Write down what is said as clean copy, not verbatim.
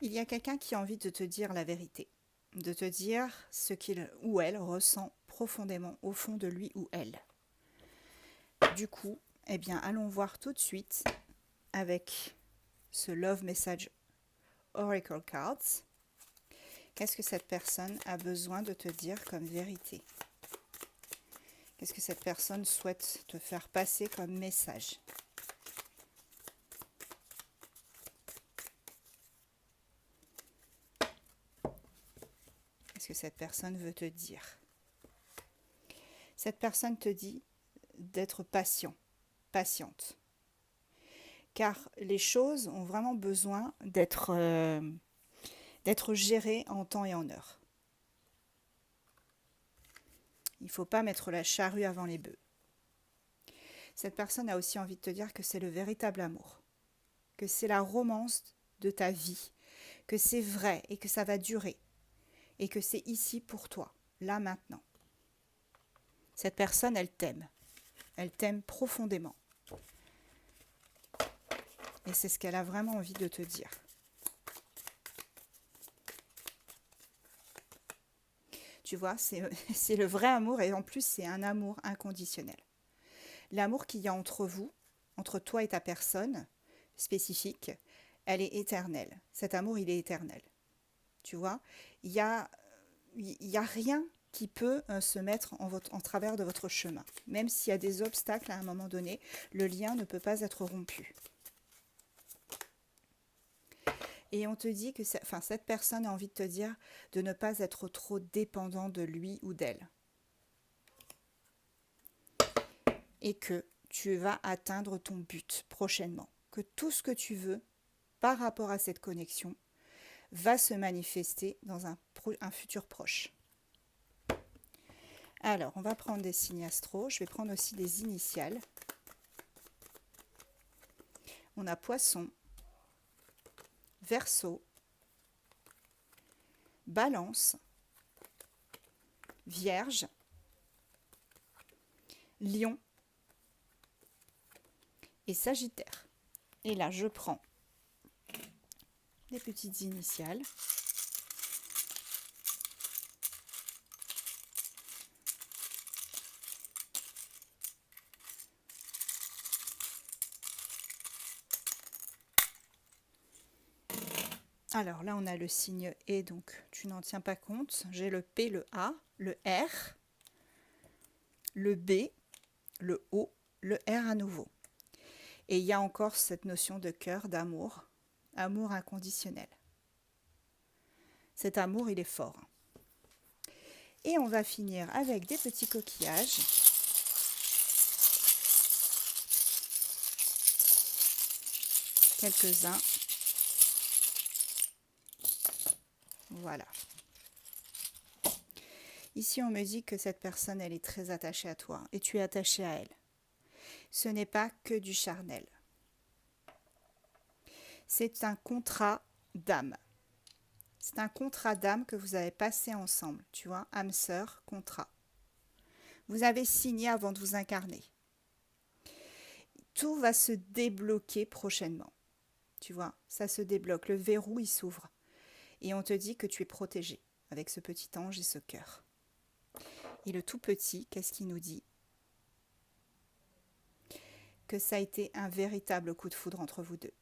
Il y a quelqu'un qui a envie de te dire la vérité, de te dire ce qu'il ou elle ressent profondément au fond de lui ou elle. Du coup, eh bien, allons voir tout de suite avec ce Love Message Oracle Cards. Qu'est-ce que cette personne a besoin de te dire comme vérité? Qu'est-ce que cette personne souhaite te faire passer comme message? Qu'est-ce que cette personne veut te dire? Cette personne te dit d'être patient, patiente. Car les choses ont vraiment besoin d'être gérées en temps et en heure. Il ne faut pas mettre la charrue avant les bœufs. Cette personne a aussi envie de te dire que c'est le véritable amour, que c'est la romance de ta vie, que c'est vrai et que ça va durer, et que c'est ici pour toi, là maintenant. Cette personne, elle t'aime profondément. Et c'est ce qu'elle a vraiment envie de te dire. Tu vois, c'est le vrai amour et en plus c'est un amour inconditionnel. L'amour qu'il y a entre vous, entre toi et ta personne spécifique, elle est éternelle. Cet amour, il est éternel. Tu vois, il y a rien qui peut se mettre en travers de votre chemin. Même s'il y a des obstacles à un moment donné, le lien ne peut pas être rompu. Et on te dit que cette personne a envie de te dire de ne pas être trop dépendant de lui ou d'elle. Et que tu vas atteindre ton but prochainement. Que tout ce que tu veux par rapport à cette connexion va se manifester dans un futur proche. Alors, on va prendre des signes astro. Je vais prendre aussi des initiales. On a Poisson, Verseau, Balance, Vierge, Lion et Sagittaire. Et là, je prends des petites initiales. Alors là, on a le signe E, donc tu n'en tiens pas compte. J'ai le P, le A, le R, le B, le O, le R à nouveau. Et il y a encore cette notion de cœur, d'amour, amour inconditionnel. Cet amour, il est fort. Et on va finir avec des petits coquillages. Quelques-uns. Voilà. Ici, on me dit que cette personne, elle est très attachée à toi et tu es attaché à elle. Ce n'est pas que du charnel. C'est un contrat d'âme. C'est un contrat d'âme que vous avez passé ensemble, tu vois, âme sœur, contrat. Vous avez signé avant de vous incarner. Tout va se débloquer prochainement. Tu vois, ça se débloque, le verrou, il s'ouvre. Et on te dit que tu es protégé avec ce petit ange et ce cœur. Et le tout petit, qu'est-ce qu'il nous dit? Que ça a été un véritable coup de foudre entre vous deux.